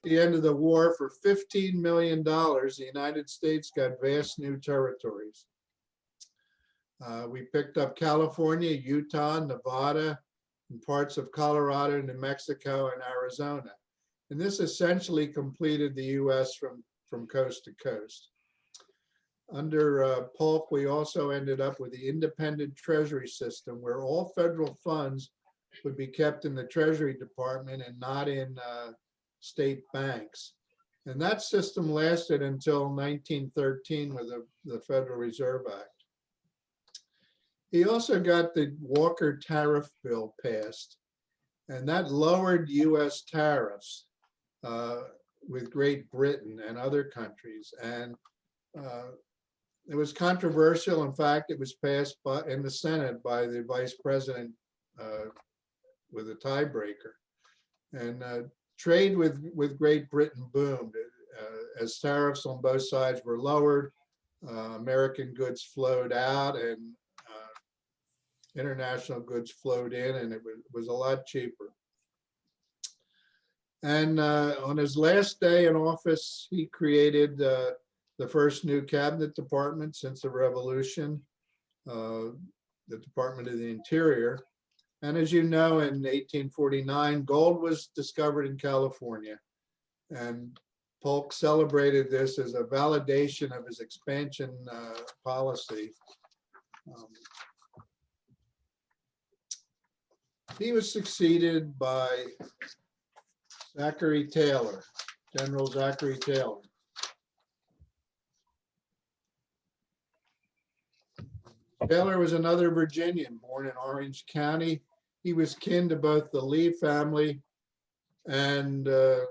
the end of the war, for $15 million, the United States got vast new territories. We picked up California, Utah, Nevada, and parts of Colorado, New Mexico, and Arizona. And this essentially completed the US from coast to coast. Under Polk, we also ended up with the independent treasury system, where all federal funds would be kept in the Treasury Department and not in state banks. And that system lasted until 1913 with the Federal Reserve Act. He also got the Walker Tariff Bill passed, and that lowered US tariffs with Great Britain and other countries. And it was controversial. In fact, it was passed in the Senate by the vice president with a tiebreaker. And trade with Great Britain boomed as tariffs on both sides were lowered. American goods flowed out and international goods flowed in, and it was a lot cheaper. And on his last day in office, he created the first new cabinet department since the Revolution, the Department of the Interior. And as you know, in 1849, gold was discovered in California. And Polk celebrated this as a validation of his expansion policy. He was succeeded by Zachary Taylor, General Zachary Taylor. Taylor was another Virginian born in Orange County. He was kin to both the Lee family and I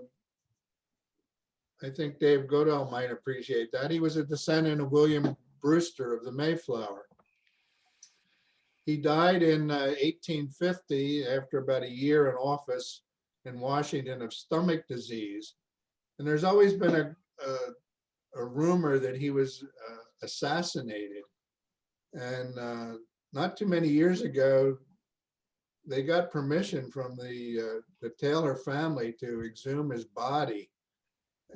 think Dave Goodell might appreciate that. He was a descendant of William Brewster of the Mayflower. He died in 1850 after about a year in office in Washington of stomach disease. And there's always been a rumor that he was assassinated. And not too many years ago, they got permission from the Taylor family to exhume his body.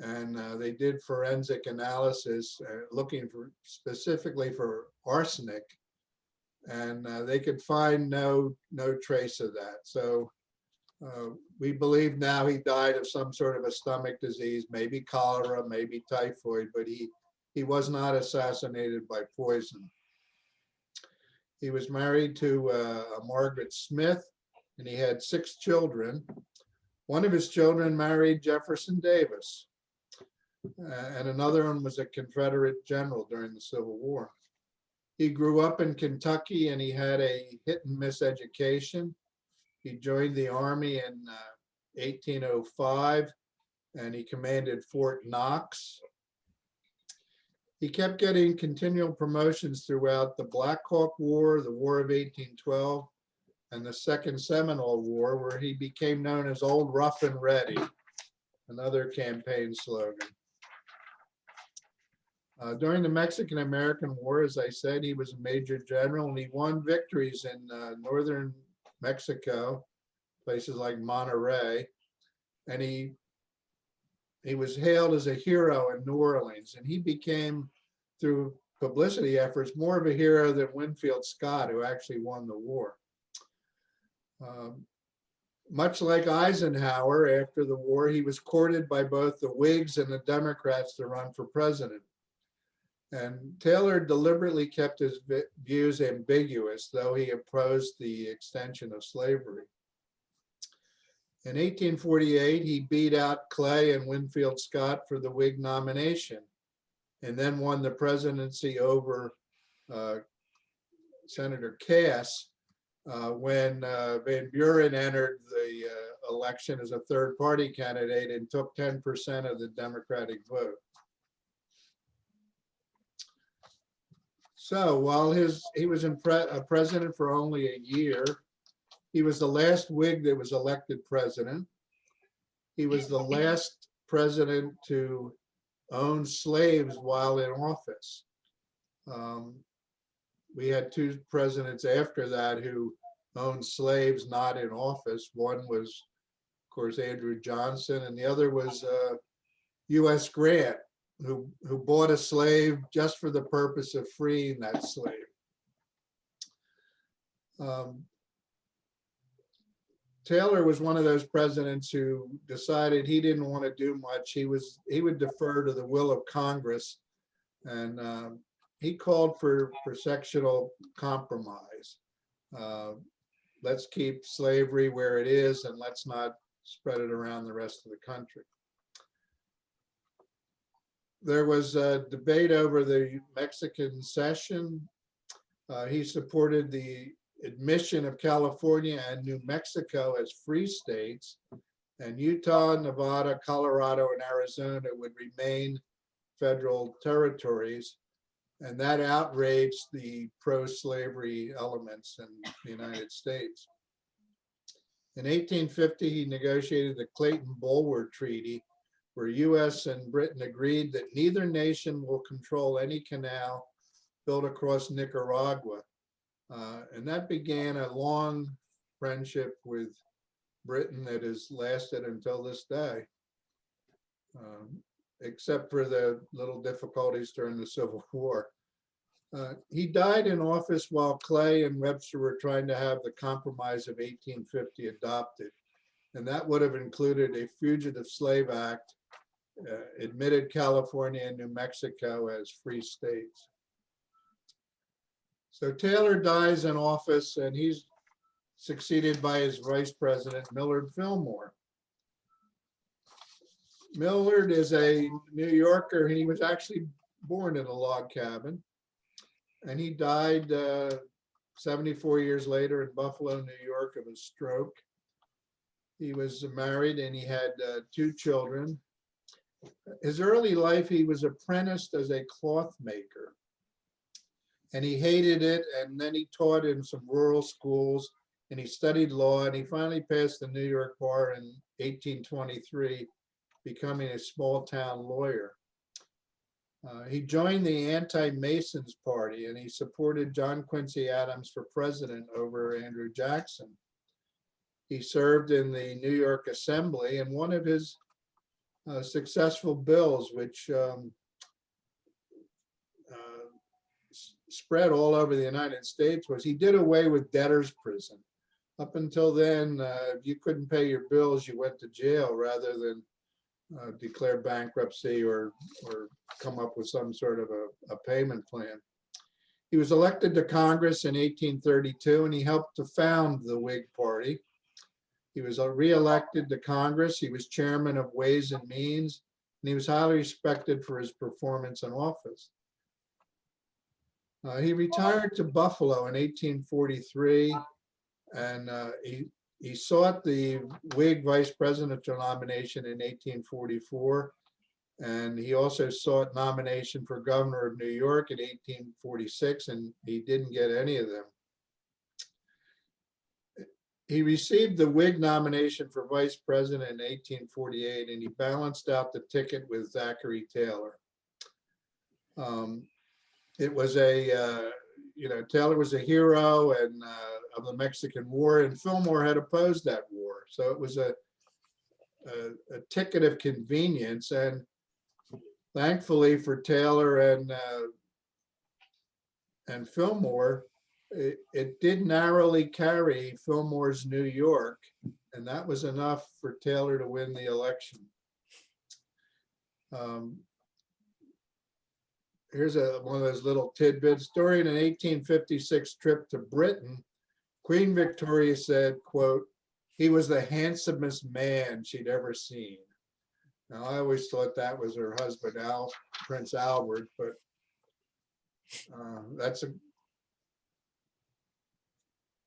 And they did forensic analysis looking for specifically for arsenic. And they could find no trace of that. So we believe now he died of some sort of a stomach disease, maybe cholera, maybe typhoid, but he was not assassinated by poison. He was married to Margaret Smith, and he had 6 children. One of his children married Jefferson Davis, and another one was a Confederate general during the Civil War. He grew up in Kentucky, and he had a hit and miss education. He joined the Army in 1805, and he commanded Fort Knox. He kept getting continual promotions throughout the Black Hawk War, the War of 1812, and the Second Seminole War, where he became known as Old Rough and Ready, another campaign slogan. During the Mexican-American War, as I said, he was a major general, and he won victories in northern Mexico, places like Monterrey, and he was hailed as a hero in New Orleans, and he became, through publicity efforts, more of a hero than Winfield Scott, who actually won the war. Much like Eisenhower, after the war, he was courted by both the Whigs and the Democrats to run for president. And Taylor deliberately kept his views ambiguous, though he opposed the extension of slavery. In 1848, he beat out Clay and Winfield Scott for the Whig nomination, and then won the presidency over Senator Cass when Van Buren entered the election as a third-party candidate and took 10% of the Democratic vote. So while he was a president for only a year, he was the last Whig that was elected president. He was the last president to own slaves while in office. We had 2 presidents after that who owned slaves not in office. One was, of course, Andrew Johnson, and the other was U.S. Grant, who bought a slave just for the purpose of freeing that slave. Taylor was one of those presidents who decided he didn't want to do much. He would defer to the will of Congress, and he called for sectional compromise. Let's keep slavery where it is, and let's not spread it around the rest of the country. There was a debate over the Mexican cession. He supported the admission of California and New Mexico as free states, and Utah, Nevada, Colorado, and Arizona would remain federal territories. And that outraged the pro-slavery elements in the United States. In 1850, he negotiated the Clayton-Bulwer Treaty, where US and Britain agreed that neither nation will control any canal built across Nicaragua. And that began a long friendship with Britain that has lasted until this day, except for the little difficulties during the Civil War. He died in office while Clay and Webster were trying to have the Compromise of 1850 adopted. And that would have included a Fugitive Slave Act, admitted California and New Mexico as free states. So Taylor dies in office, and he's succeeded by his vice president, Millard Fillmore. Millard is a New Yorker. He was actually born in a log cabin, and he died 74 years later in Buffalo, New York, of a stroke. He was married and he had 2 children. His early life, he was apprenticed as a cloth maker, and he hated it. And then he taught in some rural schools, and he studied law, and he finally passed the New York bar in 1823, becoming a small town lawyer. He joined the anti-Masons party, and he supported John Quincy Adams for president over Andrew Jackson. He served in the New York Assembly, and one of his successful bills, which spread all over the United States, was he did away with debtor's prison. Up until then, if you couldn't pay your bills, you went to jail rather than declare bankruptcy or come up with some sort of a payment plan. He was elected to Congress in 1832, and he helped to found the Whig Party. He was re-elected to Congress. He was chairman of Ways and Means, and he was highly respected for his performance in office. He retired to Buffalo in 1843, and he sought the Whig vice presidential nomination in 1844, and he also sought nomination for governor of New York in 1846, and he didn't get any of them. He received the Whig nomination for vice president in 1848, and he balanced out the ticket with Zachary Taylor. It was Taylor was a hero and of the Mexican War, and Fillmore had opposed that war. So it was a ticket of convenience, and thankfully for Taylor and Fillmore, it did narrowly carry Fillmore's New York, and that was enough for Taylor to win the election. Here's one of those little tidbits. During an 1856 trip to Britain, Queen Victoria said, quote, "He was the handsomest man she'd ever seen." Now, I always thought that was her husband, Prince Albert, but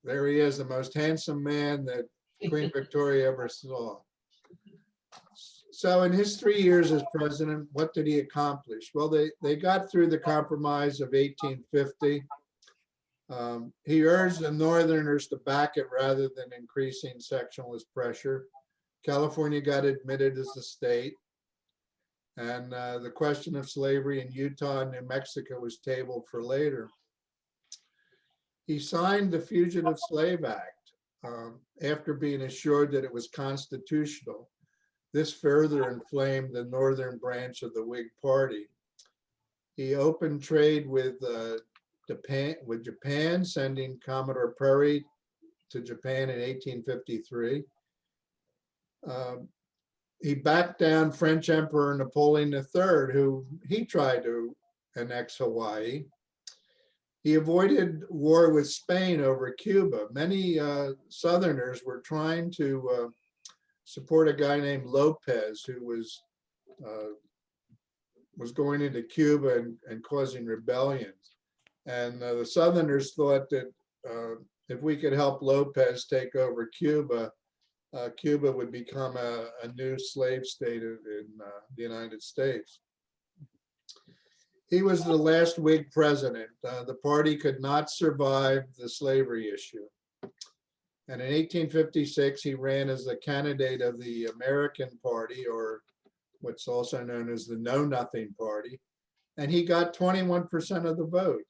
there he is, the most handsome man that Queen Victoria ever saw. So in his 3 years as president, what did he accomplish? Well, they got through the Compromise of 1850. He urged the Northerners to back it rather than increasing sectionalist pressure. California got admitted as a state, and the question of slavery in Utah and New Mexico was tabled for later. He signed the Fugitive Slave Act, after being assured that it was constitutional. This further inflamed the northern branch of the Whig Party. He opened trade with Japan, sending Commodore Perry to Japan in 1853. He backed down French Emperor Napoleon III, who he tried to annex Hawaii. He avoided war with Spain over Cuba. Many Southerners were trying to support a guy named Lopez, who was going into Cuba and causing rebellions. And the Southerners thought that if we could help Lopez take over Cuba, Cuba would become a new slave state in the United States. He was the last Whig president. The party could not survive the slavery issue. And in 1856, he ran as the candidate of the American Party, or what's also known as the Know Nothing Party. And he got 21% of the vote,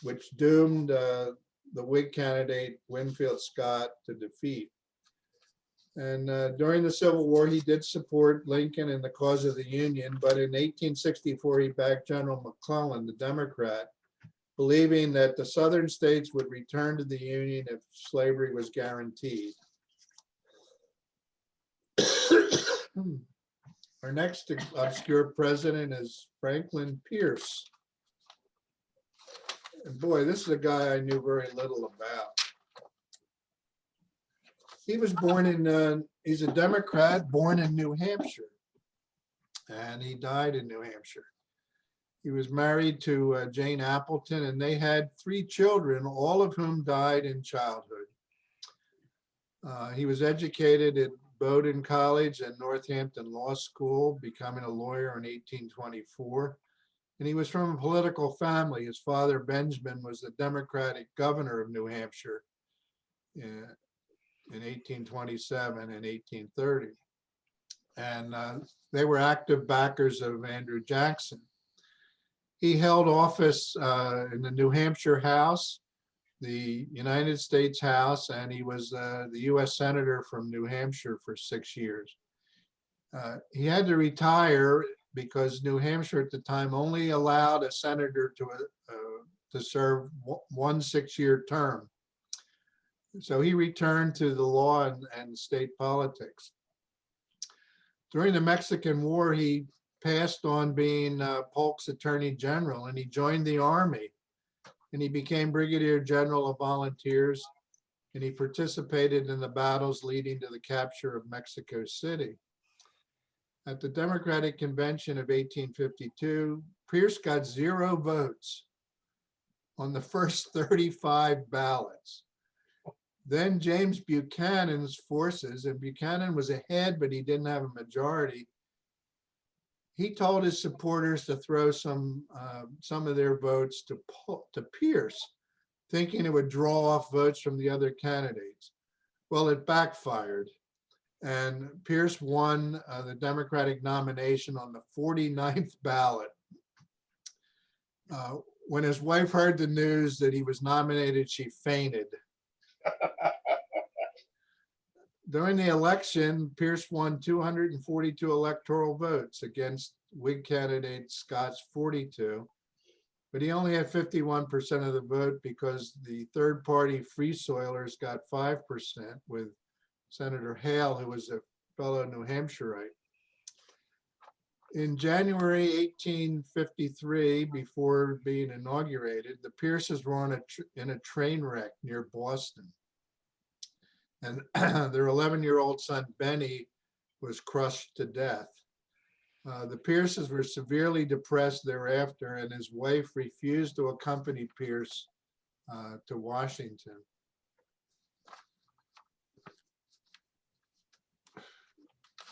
which doomed the Whig candidate Winfield Scott to defeat. And during the Civil War, he did support Lincoln and the cause of the Union, but in 1864, he backed General McClellan, the Democrat, believing that the Southern states would return to the Union if slavery was guaranteed. Our next obscure president is Franklin Pierce. And boy, this is a guy I knew very little about. He was born in, he's a Democrat born in New Hampshire, and he died in New Hampshire. He was married to Jane Appleton, and they had 3 children, all of whom died in childhood. He was educated at Bowdoin College and Northampton Law School, becoming a lawyer in 1824. And he was from a political family. His father, Benjamin, was the Democratic governor of New Hampshire in 1827 and 1830. And they were active backers of Andrew Jackson. He held office in the New Hampshire House, the United States House, and he was the US Senator from New Hampshire for 6 years. He had to retire because New Hampshire at the time only allowed a senator to serve 1 6-year term. So he returned to the law and state politics. During the Mexican War, he passed on being Polk's Attorney General, and he joined the Army, and he became Brigadier General of Volunteers, and he participated in the battles leading to the capture of Mexico City. At the Democratic Convention of 1852, Pierce got 0 votes on the first 35 ballots. Then James Buchanan's forces, and Buchanan was ahead, but he didn't have a majority. He told his supporters to throw some of their votes to Pierce, thinking it would draw off votes from the other candidates. Well, it backfired, and Pierce won the Democratic nomination on the 49th ballot. When his wife heard the news that he was nominated, she fainted. During the election, Pierce won 242 electoral votes against Whig candidate Scott's 42, but he only had 51% of the vote because the third party Free Soilers got 5% with Senator Hale, who was a fellow New Hampshireite. In January 1853, before being inaugurated, the Pierces were in a train wreck near Boston. And their 11-year-old son, Benny, was crushed to death. The Pierces were severely depressed thereafter, and his wife refused to accompany Pierce to Washington.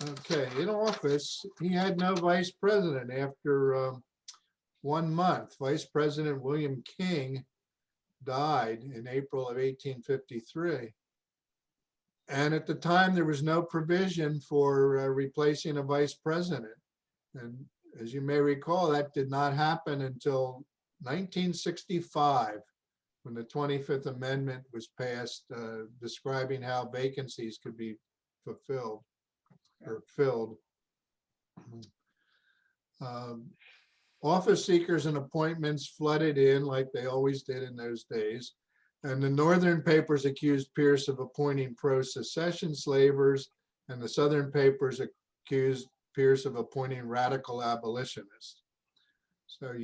Okay, in office, he had no vice president after 1 month. Vice President William King died in April of 1853. And at the time, there was no provision for replacing a vice president. And as you may recall, that did not happen until 1965, when the 25th Amendment was passed, describing how vacancies could be fulfilled or filled. Office seekers and appointments flooded in like they always did in those days. And the northern papers accused Pierce of appointing pro-secession slavers, and the southern papers accused Pierce of appointing radical abolitionists. So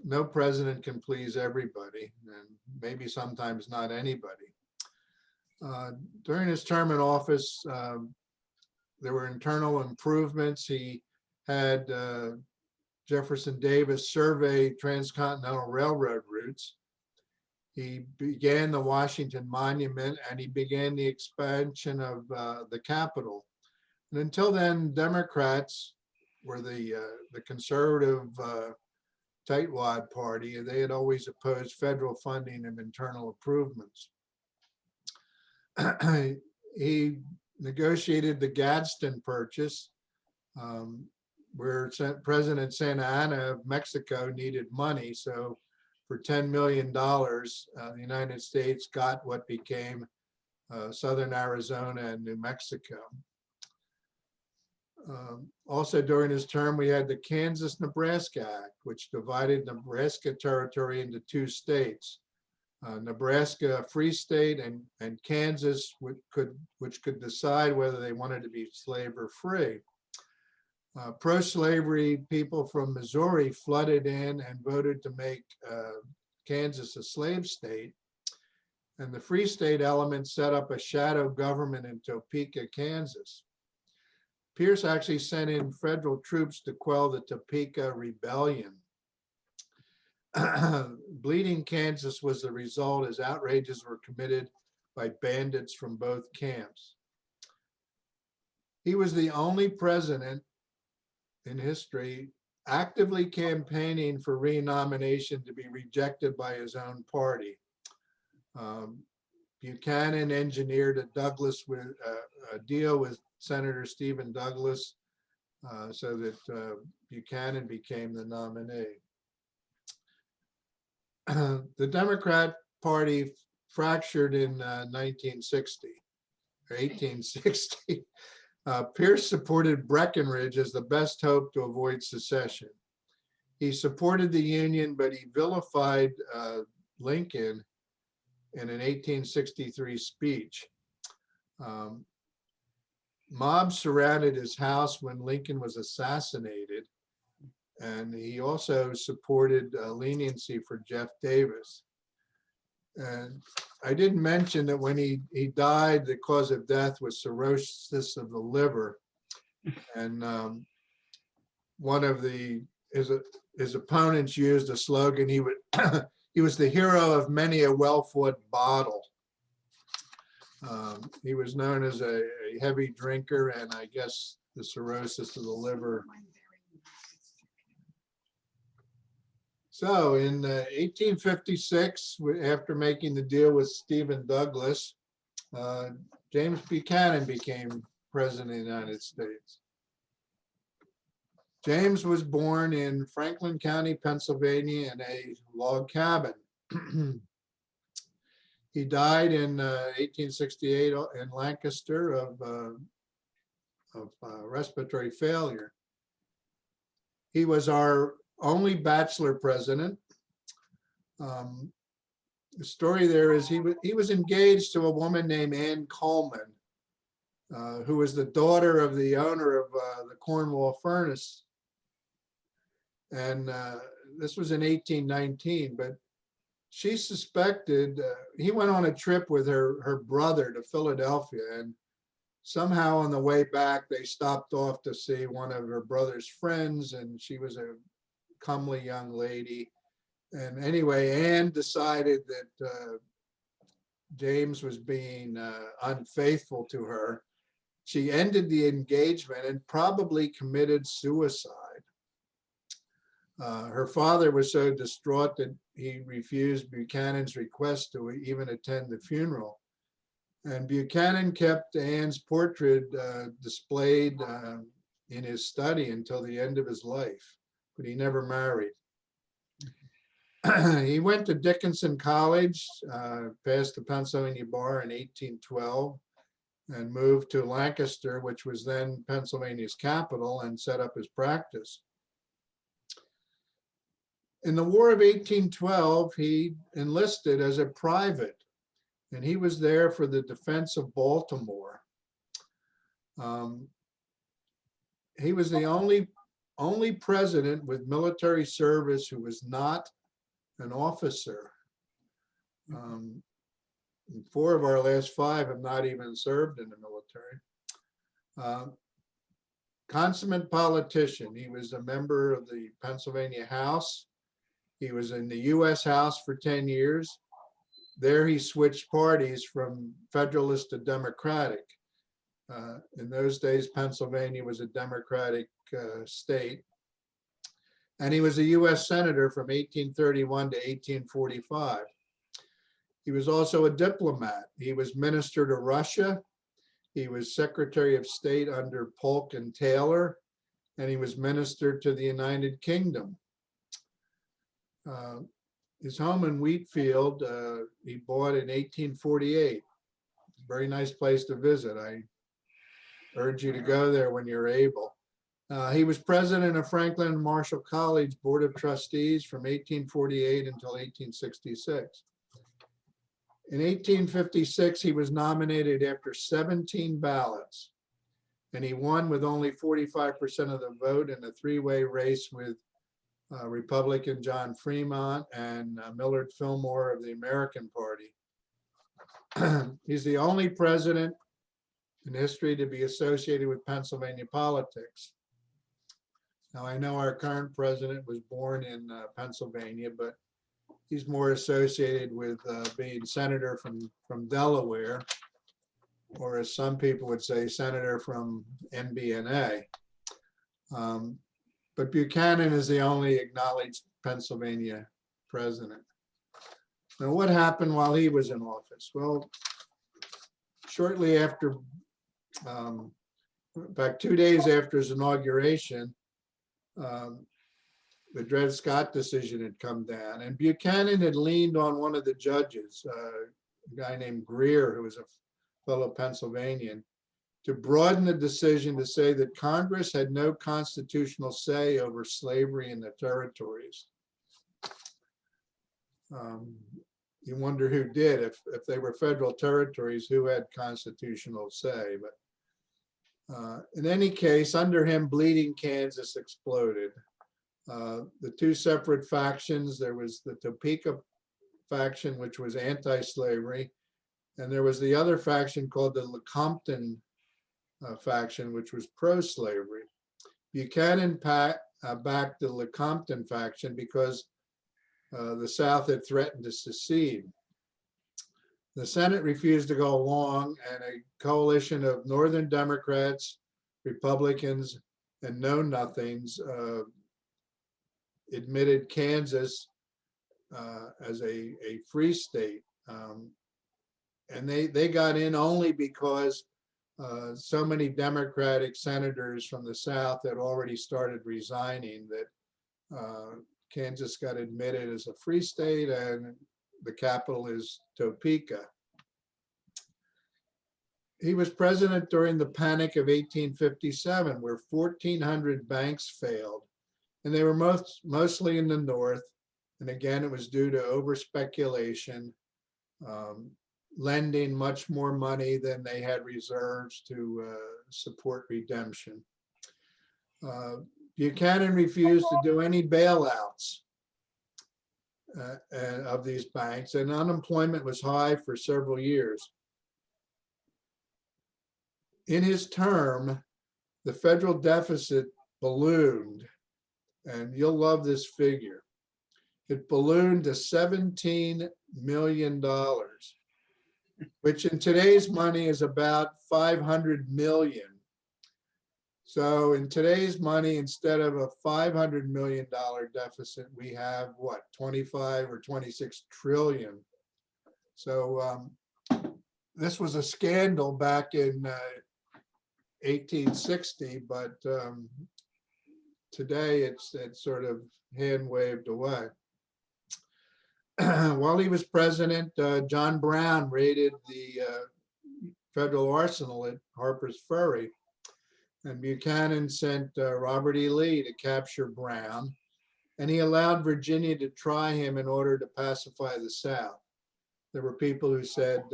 no president can please everybody, and maybe sometimes not anybody. During his term in office, there were internal improvements. He had Jefferson Davis survey transcontinental railroad routes. He began the Washington Monument, and he began the expansion of the Capitol. And until then, Democrats were the conservative tightwad party. They had always opposed federal funding of internal improvements. He negotiated the Gadsden Purchase, where President Santa Anna of Mexico needed money. So for $10 million, the United States got what became southern Arizona and New Mexico. Also during his term, we had the Kansas-Nebraska Act, which divided Nebraska territory into two states. Nebraska, a free state, and Kansas, which could decide whether they wanted to be slave or free. Pro-slavery people from Missouri flooded in and voted to make Kansas a slave state. And the free state element set up a shadow government in Topeka, Kansas. Pierce actually sent in federal troops to quell the Topeka Rebellion. Bleeding Kansas was the result, as outrages were committed by bandits from both camps. He was the only president in history actively campaigning for renomination to be rejected by his own party. Buchanan engineered a deal with Senator Stephen Douglas so that Buchanan became the nominee. The Democrat Party fractured in 1960 or 1860. Pierce supported Breckinridge as the best hope to avoid secession. He supported the Union, but he vilified Lincoln in an 1863 speech. Mobs surrounded his house when Lincoln was assassinated, and he also supported leniency for Jeff Davis. And I didn't mention that when he died, the cause of death was cirrhosis of the liver. And one of his opponents used a slogan, he was the hero of many a well-fought battle. He was known as a heavy drinker, and I guess the cirrhosis of the liver. So in 1856, after making the deal with Stephen Douglas, James Buchanan became president of the United States. James was born in Franklin County, Pennsylvania, in a log cabin. He died in 1868 in Lancaster of respiratory failure. He was our only bachelor president. The story there is he was engaged to a woman named Ann Coleman, who was the daughter of the owner of the Cornwall Furnace. And this was in 1819, but she suspected, he went on a trip with her brother to Philadelphia, and somehow on the way back, they stopped off to see one of her brother's friends, and she was a comely young lady. And anyway, Anne decided that James was being unfaithful to her. She ended the engagement and probably committed suicide. Her father was so distraught that he refused Buchanan's request to even attend the funeral. And Buchanan kept Anne's portrait displayed in his study until the end of his life, but he never married. He went to Dickinson College, passed the Pennsylvania bar in 1812, and moved to Lancaster, which was then Pennsylvania's capital, and set up his practice. In the War of 1812, he enlisted as a private, and he was there for the defense of Baltimore. He was the only president with military service who was not an officer. 4 of our last 5 have not even served in the military. Consummate politician. He was a member of the Pennsylvania House. He was in the U.S. House for 10 years. There he switched parties from Federalist to Democratic. In those days, Pennsylvania was a Democratic state. And he was a U.S. Senator from 1831 to 1845. He was also a diplomat. He was minister to Russia. He was Secretary of State under Polk and Taylor, and he was minister to the United Kingdom. His home in Wheatfield, he bought in 1848. Very nice place to visit. I urge you to go there when you're able. He was president of Franklin and Marshall College Board of Trustees from 1848 until 1866. In 1856, he was nominated after 17 ballots, and he won with only 45% of the vote in a 3-way race with Republican John Fremont and Millard Fillmore of the American Party. He's the only president in history to be associated with Pennsylvania politics. Now, I know our current president was born in Pennsylvania, but he's more associated with being senator from Delaware, or as some people would say, senator from MBNA. But Buchanan is the only acknowledged Pennsylvania president. Now, what happened while he was in office? Well, shortly after, in fact, 2 days after his inauguration, the Dred Scott decision had come down, and Buchanan had leaned on one of the judges, a guy named Greer, who was a fellow Pennsylvanian, to broaden the decision to say that Congress had no constitutional say over slavery in the territories. You wonder who did. If they were federal territories, who had constitutional say? But in any case, under him, Bleeding Kansas exploded. The 2 separate factions, there was the Topeka faction, which was anti-slavery, and there was the other faction called the Lecompton faction, which was pro-slavery. Buchanan backed the Lecompton faction because the South had threatened to secede. The Senate refused to go along, and a coalition of Northern Democrats, Republicans, and know-nothings admitted Kansas as a free state. And they got in only because so many Democratic senators from the South had already started resigning that Kansas got admitted as a free state, and the capital is Topeka. He was president during the Panic of 1857, where 1,400 banks failed, and they were mostly in the North. And again, it was due to over-speculation, lending much more money than they had reserves to support redemption. Buchanan refused to do any bailouts of these banks, and unemployment was high for several years. In his term, the federal deficit ballooned, and you'll love this figure. It ballooned to $17 million, which in today's money is about 500 million. So in today's money, instead of a $500 million deficit, we have what, 25 or 26 trillion. So this was a scandal back in 1860, but today it's sort of hand waved away. while he was president, John Brown raided the federal arsenal at Harper's Ferry. And Buchanan sent Robert E. Lee to capture Brown. And he allowed Virginia to try him in order to pacify the South. There were people who said,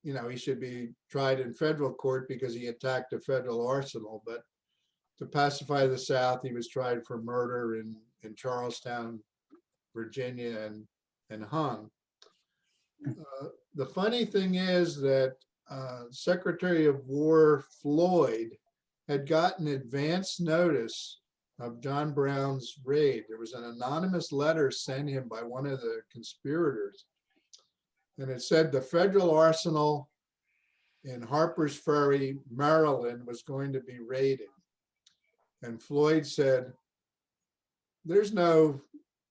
he should be tried in federal court because he attacked a federal arsenal. But to pacify the South, he was tried for murder in Charlestown, Virginia, and hung. The funny thing is that Secretary of War Floyd had gotten advance notice of John Brown's raid. There was an anonymous letter sent him by one of the conspirators. And it said the federal arsenal in Harper's Ferry, Maryland, was going to be raided. And Floyd said, there's no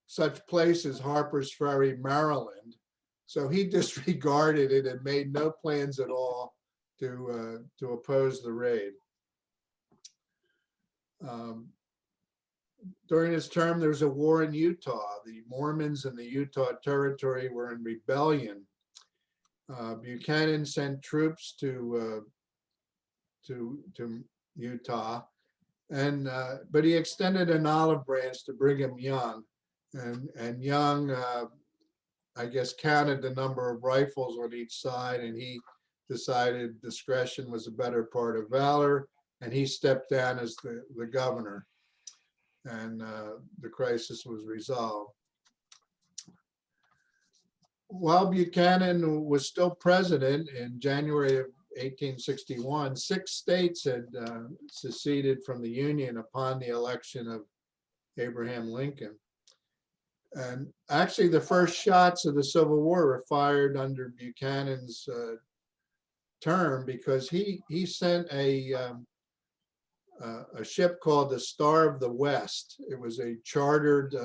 such place as Harper's Ferry, Maryland. So he disregarded it and made no plans at all to oppose the raid. During his term, there was a war in Utah. The Mormons in the Utah Territory were in rebellion. Buchanan sent troops to Utah, but he extended an olive branch to Brigham Young, and Young, I guess, counted the number of rifles on each side, and he decided discretion was a better part of valor, and he stepped down as the governor, and the crisis was resolved. While Buchanan was still president in January of 1861, 6 states had seceded from the Union upon the election of Abraham Lincoln. And actually, the first shots of the Civil War were fired under Buchanan's term, because he sent a ship called the Star of the West. It was a chartered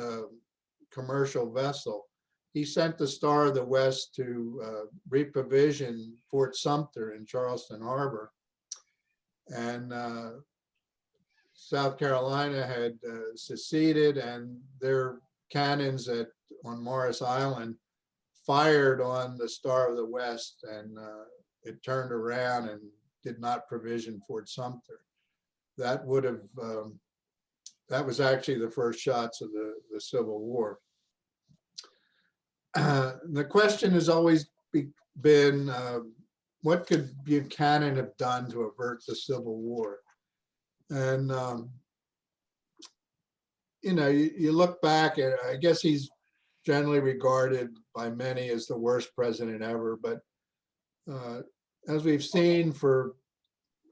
commercial vessel. He sent the Star of the West to reprovision Fort Sumter in Charleston Harbor. And South Carolina had seceded, and their cannons on Morris Island fired on the Star of the West, and it turned around and did not provision Fort Sumter. That would have, that was actually the first shots of the Civil War. The question has always been, what could Buchanan have done to avert the Civil War? And, you look back at, I guess he's generally regarded by many as the worst president ever, but as we've seen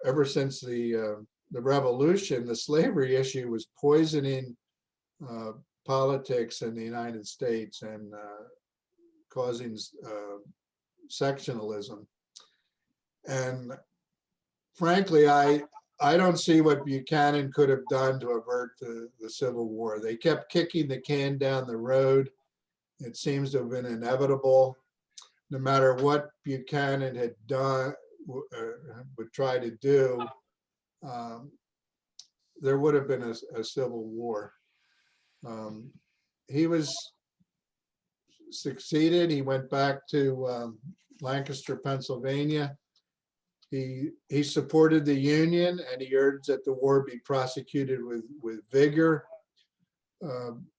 ever since the revolution, the slavery issue was poisoning politics in the United States and causing sectionalism. And frankly, I don't see what Buchanan could have done to avert the Civil War. They kept kicking the can down the road. It seems to have been inevitable. No matter what Buchanan had done, would try to do, there would have been a Civil War. He was succeeded. He went back to Lancaster, Pennsylvania. He supported the Union, and he urged that the war be prosecuted with vigor.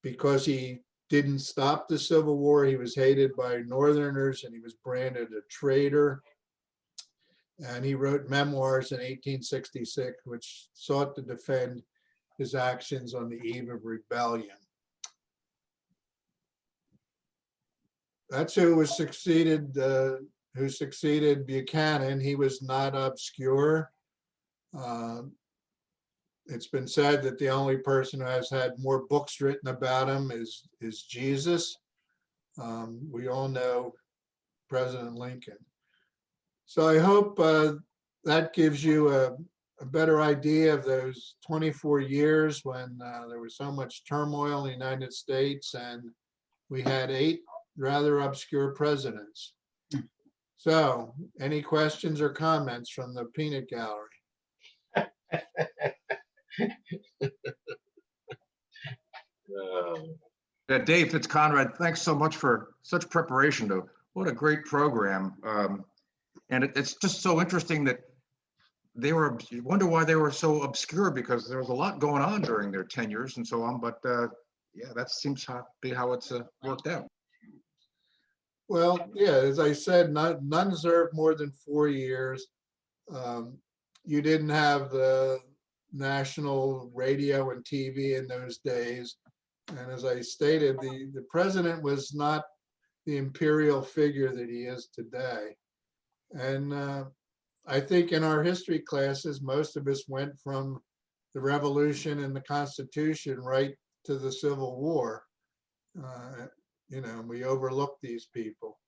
Because he didn't stop the Civil War, he was hated by Northerners, and he was branded a traitor. And he wrote memoirs in 1866, which sought to defend his actions on the eve of rebellion. That's who succeeded Buchanan. He was not obscure. It's been said that the only person who has had more books written about him is Jesus. We all know President Lincoln. So I hope that gives you a better idea of those 24 years when there was so much turmoil in the United States, and we had 8 rather obscure presidents. So, any questions or comments from the peanut gallery? Dave Fitzconrad, thanks so much for such preparation. What a great program. And it's just so interesting that you wonder why they were so obscure, because there was a lot going on during their tenures and so on. But yeah, that seems to be how it's worked out. Well, yeah, as I said, none served more than 4 years. You didn't have the national radio and TV in those days. And as I stated, the president was not the imperial figure that he is today. And I think in our history classes, most of us went from the Revolution and the Constitution right to the Civil War. You know, we overlooked these people,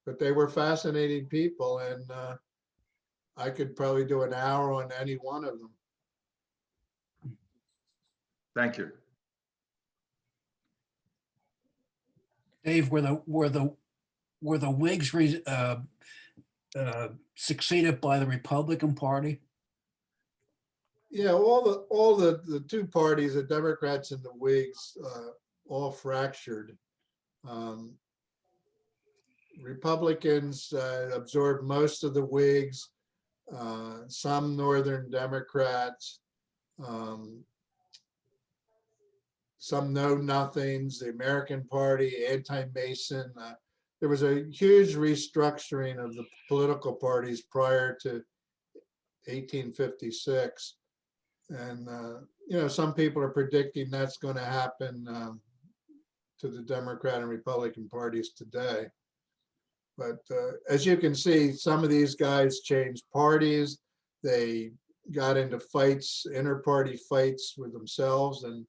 but they were fascinating people, and I could probably do an hour on any one of them. Thank you. Dave, were the Whigs succeeded by the Republican Party? Yeah, all the two parties, the Democrats and the Whigs, all fractured. Republicans absorbed most of the Whigs, some Northern Democrats, some know-nothings, the American Party, anti-Mason. There was a huge restructuring of the political parties prior to 1856. And, you know, some people are predicting that's going to happen to the Democrat and Republican parties today. But as you can see, some of these guys changed parties. They got into fights, inter-party fights with themselves. And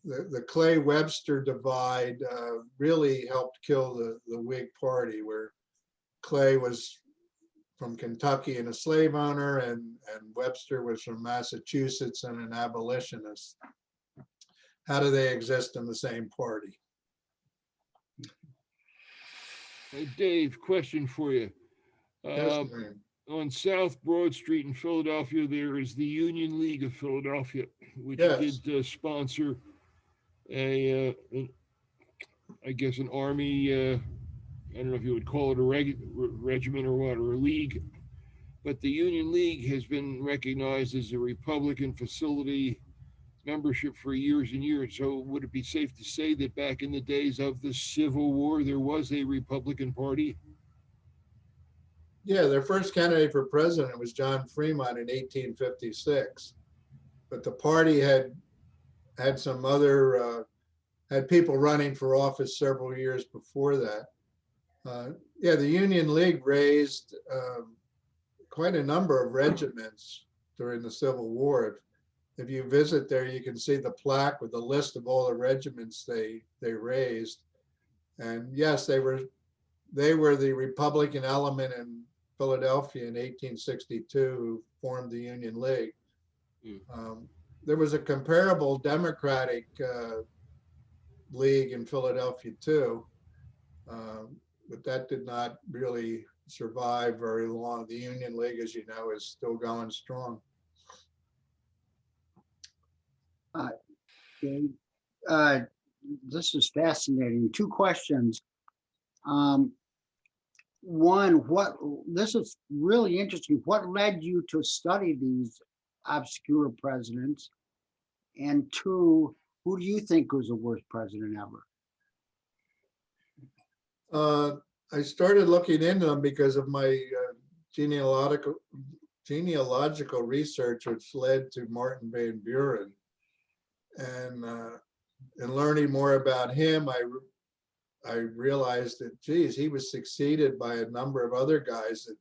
the Clay-Webster divide really helped kill the Whig Party, where Clay was from Kentucky and a slave owner, and Webster was from Massachusetts and an abolitionist. How do they exist in the same party? Hey, Dave, question for you. Yes, ma'am. On South Broad Street in Philadelphia, there is the Union League of Philadelphia, which Yes. did sponsor I guess an army, I don't know if you would call it a regiment or what, or a league, but the Union League has been recognized as a Republican facility membership for years and years. So would it be safe to say that back in the days of the Civil War, there was a Republican Party? Yeah, their first candidate for president was John Fremont in 1856. But the party had some other, had people running for office several years before that. Yeah, the Union League raised quite a number of regiments during the Civil War. If you visit there, you can see the plaque with the list of all the regiments they raised. And yes, they were the Republican element in Philadelphia in 1862 who formed the Union League. There was a comparable Democratic league in Philadelphia too, but that did not really survive very long. The Union League, as you know, is still going strong. Dave, this is fascinating. Two questions. One, this is really interesting. What led you to study these obscure presidents? And two, who do you think was the worst president ever? I started looking into them because of my genealogical research, which led to Martin Van Buren. And in learning more about him, I realized that, geez, he was succeeded by a number of other guys that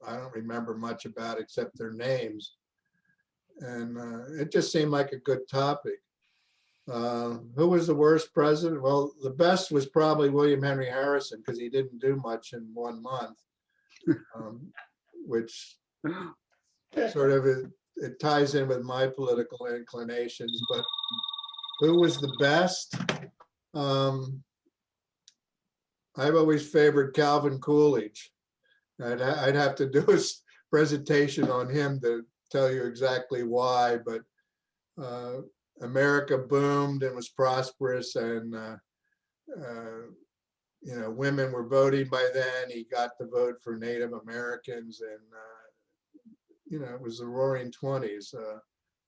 I don't remember much about except their names. And it just seemed like a good topic. Who was the worst president? Well, the best was probably William Henry Harrison, because he didn't do much in 1 month, which sort of it ties in with my political inclinations. But who was the best? I've always favored Calvin Coolidge. I'd have to do a presentation on him to tell you exactly why, but America boomed and was prosperous, and you know, women were voting by then. He got the vote for Native Americans, and you know, it was the Roaring '20s.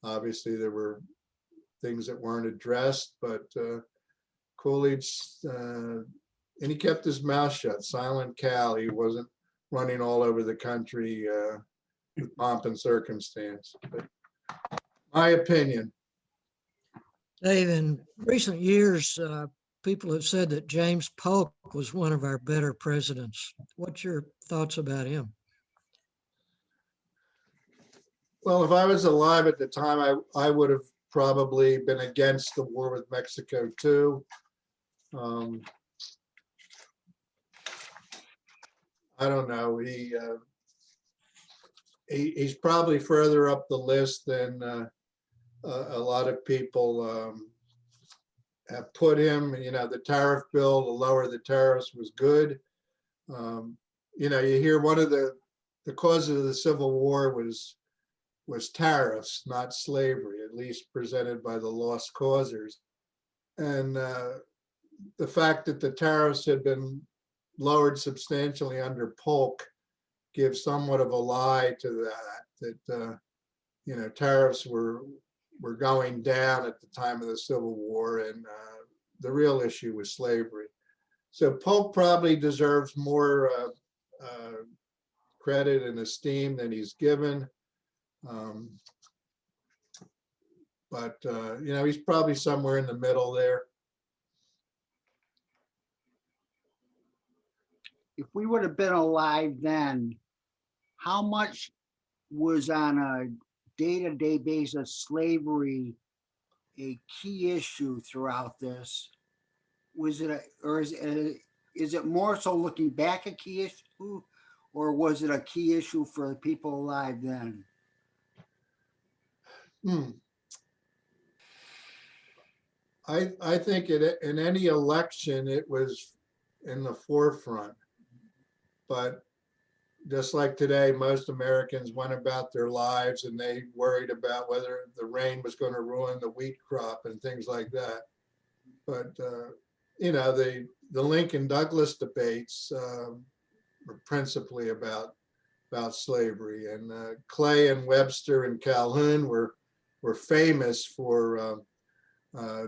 Obviously, there were things that weren't addressed, but Coolidge, and he kept his mouth shut, silent Cal. He wasn't running all over the country with pomp and circumstance. But my opinion. Dave, in recent years, people have said that James Polk was one of our better presidents. What's your thoughts about him? Well, if I was alive at the time, I would have probably been against the war with Mexico too. I don't know. He's probably further up the list than a lot of people have put him. You know, the tariff bill to lower the tariffs was good. You know, you hear one of the causes of the Civil War was tariffs, not slavery, at least presented by the lost causers. And the fact that the tariffs had been lowered substantially under Polk gives somewhat of a lie to that you know, tariffs were going down at the time of the Civil War, and the real issue was slavery. So Polk probably deserves more credit and esteem than he's given. But you know, he's probably somewhere in the middle there. If we would have been alive then, how much was on a day-to-day basis slavery a key issue throughout this? Was it is it more so looking back a key issue, or was it a key issue for the people alive then? I think in any election it was in the forefront, but just like today, most Americans went about their lives and they worried about whether the rain was going to ruin the wheat crop and things like that. But you know, the Lincoln Douglas debates were principally about slavery, and Clay and Webster and Calhoun were famous for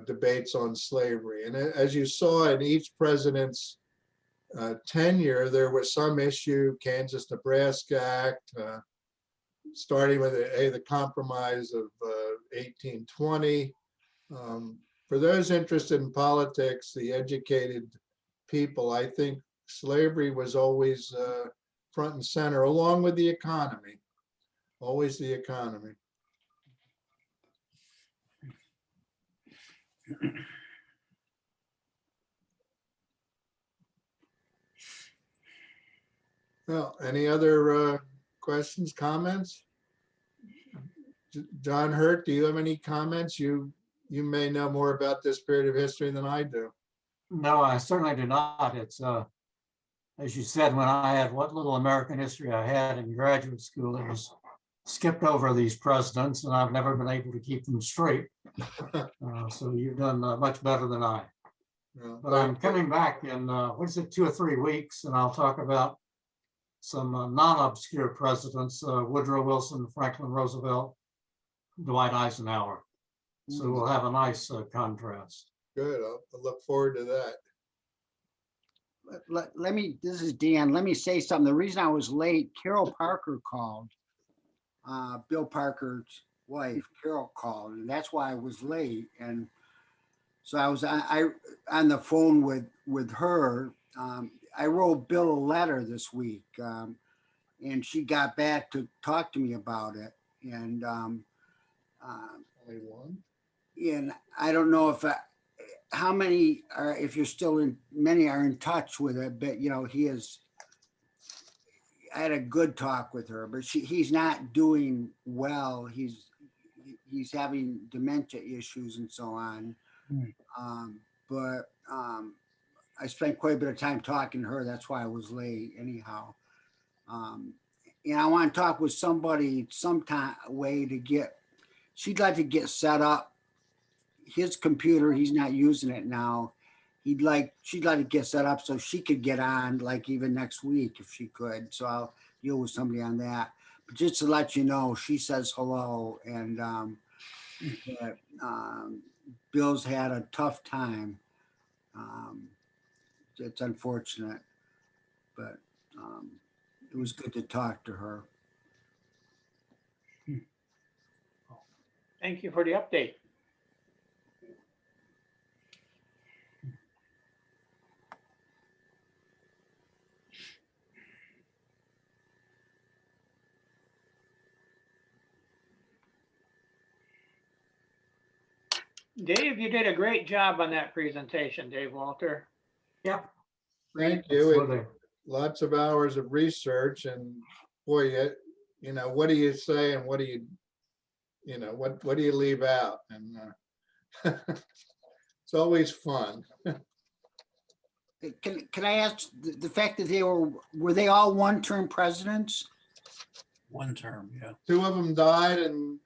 debates on slavery. And as you saw in each president's tenure, there was some issue, Kansas-Nebraska Act, starting with the Compromise of 1820. For those interested in politics, the educated people, I think slavery was always front and center, along with the economy, always the economy. Well, any other questions, comments? John Hurt, do you have any comments? You may know more about this period of history than I do. No, I certainly do not. It's, as you said, when I had what little American history I had in graduate school, it was skipped over these presidents, and I've never been able to keep them straight. So you've done much better than I. No, But I'm coming back in, what is it, 2 or 3 weeks, and I'll talk about some non-obscure presidents, Woodrow Wilson, Franklin Roosevelt, Dwight Eisenhower. So we'll have a nice contrast. Good, I'll look forward to that. Let me, this is Dan, let me say something. The reason I was late, Carol Parker called, Bill Parker's wife, Carol called, and that's why I was late. And so I was on the phone with her. I wrote Bill a letter this week, and she got back to talk to me about it. And Only one? and I don't know if how many are, if you're still in, many are in touch with it, but you know, I had a good talk with her, but he's not doing well. He's having dementia issues and so on. But I spent quite a bit of time talking to her. That's why I was late anyhow. And I want to talk with somebody way to get, she'd like to get set up his computer. He's not using it now. she'd like to get set up so she could get on like even next week if she could. So I'll deal with somebody on that. But just to let you know, she says hello, and that, Bill's had a tough time. It's unfortunate, but it was good to talk to her. Thank you for the update. Dave, you did a great job on that presentation, Dave Walter. Yep. Thank you. absolutely. Lots of hours of research, and boy, you know, what do you say and what do you know, what do you leave out? And it's always fun. Can I ask the fact that were they all one-term presidents? One term, yeah. Two of them died, and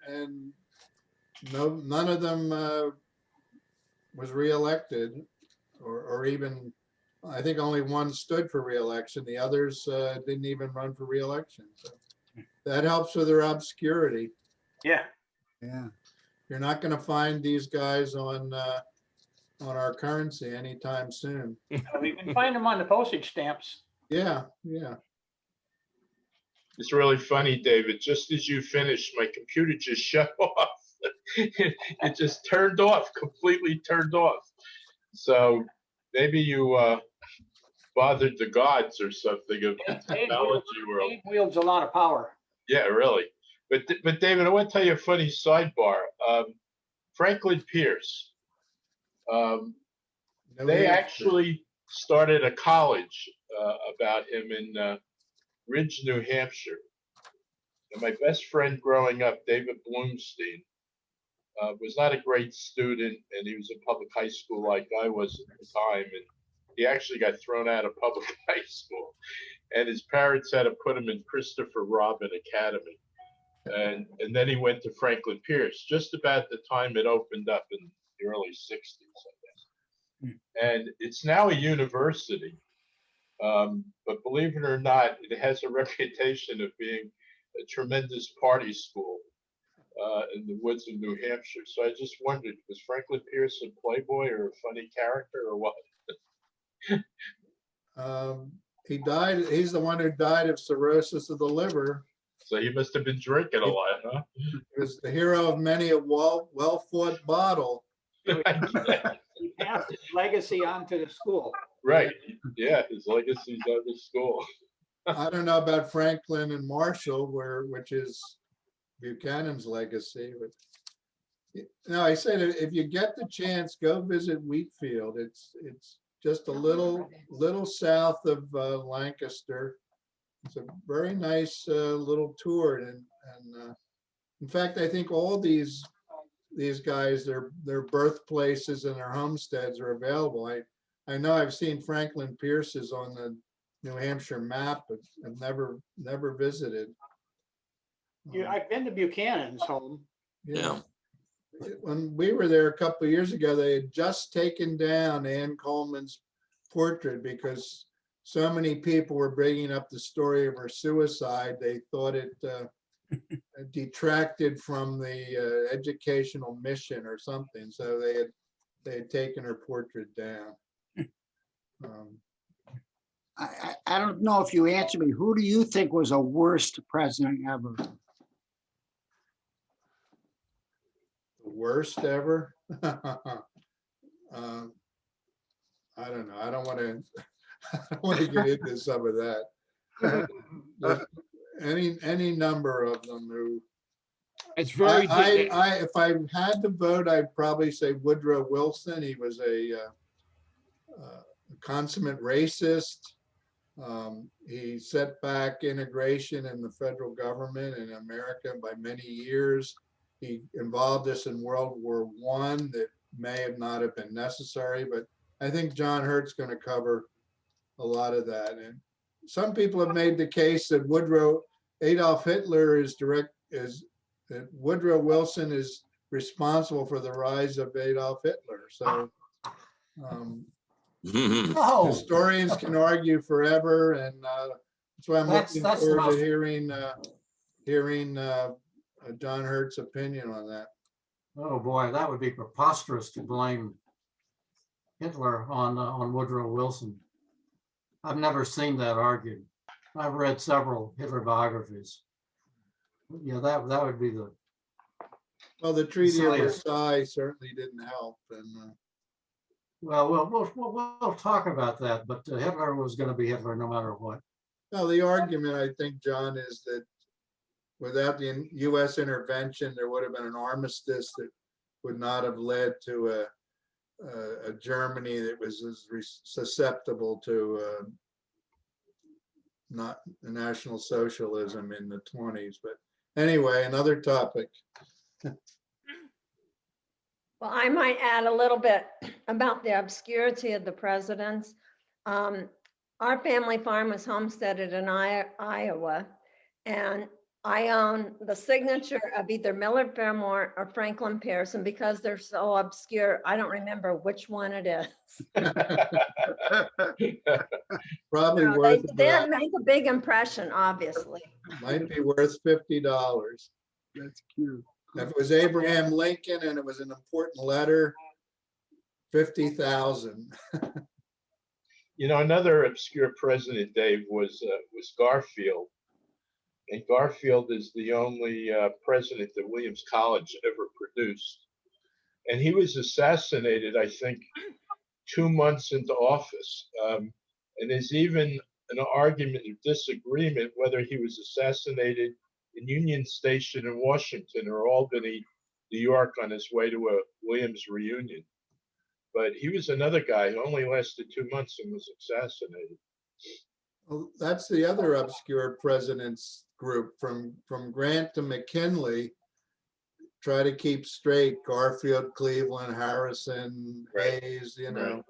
none of them was reelected, or even, I think only one stood for reelection. The others didn't even run for reelection. So that helps with their obscurity. Yeah. Yeah. You're not going to find these guys on our currency anytime soon. We can find them on the postage stamps. Yeah, yeah. It's really funny, David. Just as you finished, my computer just shut off. It just turned off, completely turned off. So maybe you bothered the gods or something of the technology world. Dave wields a lot of power. Yeah, really. But David, I want to tell you a funny sidebar. Franklin Pierce. No They answer. actually started a college about him in Ridge, New Hampshire. And my best friend growing up, David Bloomstein, was not a great student, and he was in public high school like I was at the time. And he actually got thrown out of public high school. And his parents had to put him in Christopher Robin Academy. And then he went to Franklin Pierce, just about the time it opened up in the early 60s, I guess. And it's now a university. But believe it or not, it has a reputation of being a tremendous party school in the woods of New Hampshire. So I just wondered, was Franklin Pierce a playboy or a funny character or what? He died. He's the one who died of cirrhosis of the liver. So he must have been drinking a lot, huh? He was the hero of many a well-fought battle. He passed his legacy on to the school. Right. Yeah, his legacy's out of school. I don't know about Franklin and Marshall, which is Buchanan's legacy. But no, I said if you get the chance, go visit Wheatfield. It's just a little south of Lancaster. It's a very nice little tour, and in fact, I think all these guys, their birthplaces and their homesteads are available. I know I've seen Franklin Pierce's on the New Hampshire map, but I've never visited. I've been to Buchanan's home. Yeah. When we were there a couple of years ago, they had just taken down Ann Coleman's portrait because so many people were bringing up the story of her suicide. They thought it detracted from the educational mission or something. So they had taken her portrait down. I don't know if you answered me. Who do you think was a worst president ever? The worst ever? I don't know. I don't want to get into some of that. Any number of them who. It's very. If I had to vote, I'd probably say Woodrow Wilson. He was a consummate racist. He set back integration in the federal government in America by many years. He involved us in World War I that may have not have been necessary, but I think John Hurt's going to cover a lot of that. And some people have made the case that Adolf Hitler that Woodrow Wilson is responsible for the rise of Adolf Hitler. So No, Historians can argue forever, and that's why I'm looking That's forward enough. to hearing John Hurt's opinion on that. oh boy, that would be preposterous to blame Hitler on Woodrow Wilson. I've never seen that argued. I've read several Hitler biographies. Yeah, that would be the, Well, the Treaty of Silliest. Versailles certainly didn't help, and well, we'll talk about that, but Hitler was going to be Hitler no matter what. well, the argument, I think, John, is that without the US intervention, there would have been an armistice that would not have led to a Germany that was as susceptible to not National Socialism in the 20s. But anyway, another topic. Well, I might add a little bit about the obscurity of the presidents. Our family farm was homesteaded in Iowa, and I own the signature of either Millard Fillmore or Franklin Pierce, and because they're so obscure, I don't remember which one it is. Probably No, worth they about, didn't make a big impression, obviously. might be worth $50. That's cute. If it was Abraham Lincoln and it was an important letter, 50,000. You know, another obscure president, Dave, was Garfield. And Garfield is the only president that Williams College ever produced. And he was assassinated, I think, 2 months into office. And there's even an argument of disagreement whether he was assassinated in Union Station in Washington or Albany, New York, on his way to a Williams reunion. But he was another guy who only lasted 2 months and was assassinated. Well, that's the other obscure presidents group from Grant to McKinley. Try to keep straight: Garfield, Cleveland, Harrison, Right. Hayes, you Right. know.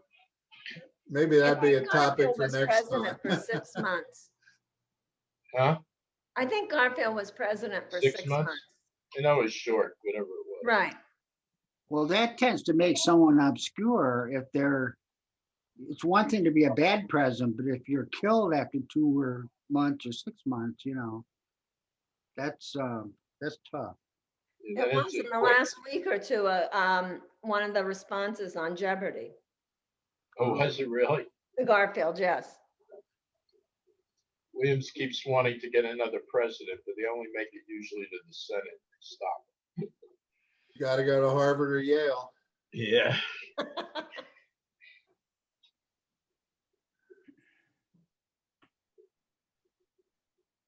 Maybe that'd be a topic Garfield for was next time. president for 6 months. Huh? I think Garfield was president for 6 6 months? months. And that was short, whatever it was. Right. Well, that tends to make someone obscure if they're, it's one thing to be a bad president, but if you're killed after 2 months or 6 months, you know, that's tough. Yeah, It that was ended in the quick. last week or two, one of the responses on Jeopardy. Oh, was it really? The Garfield, yes. Williams keeps wanting to get another president, but they only make it usually to the Senate. They stop. Got to go to Harvard or Yale. Yeah.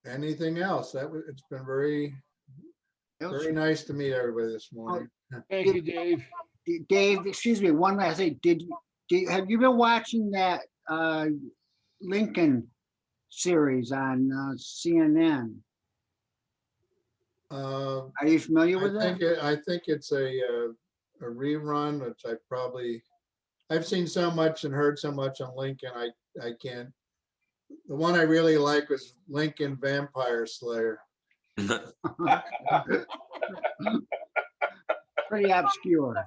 Anything else? It's been very Else- nice to meet everybody this morning. Thank you, Dave. Dave, excuse me, one last thing. Have you been watching that Lincoln series on CNN? Uh, Are you familiar with that? I think it's a rerun, which I've seen so much and heard so much on Lincoln. I can't. The one I really like was Lincoln Vampire Slayer. Pretty obscure.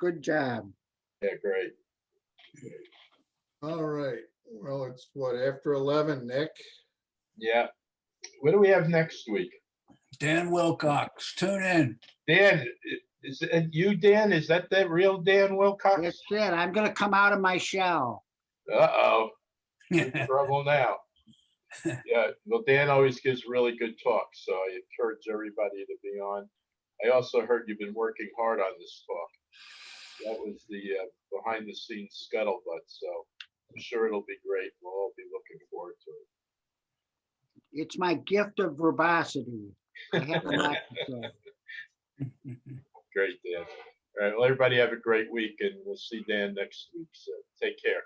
Good job. Yeah, great. All right. Well, it's what, after 11, Nick? Yeah. What do we have next week? Dan Wilcox, tune in. Dan, is it you, Dan? Is that real Dan Wilcox? That's it. I'm gonna come out of my shell. Uh-oh. In trouble now. Yeah, well, Dan always gives really good talks, so I encourage everybody to be on. I also heard you've been working hard on this talk. That was the behind the scenes scuttlebutt, so I'm sure it'll be great. We'll all be looking forward to it. It's my gift of verbosity. I have a lot to say. Great, Dan. All right, well, everybody have a great week, and we'll see Dan next week, so take care.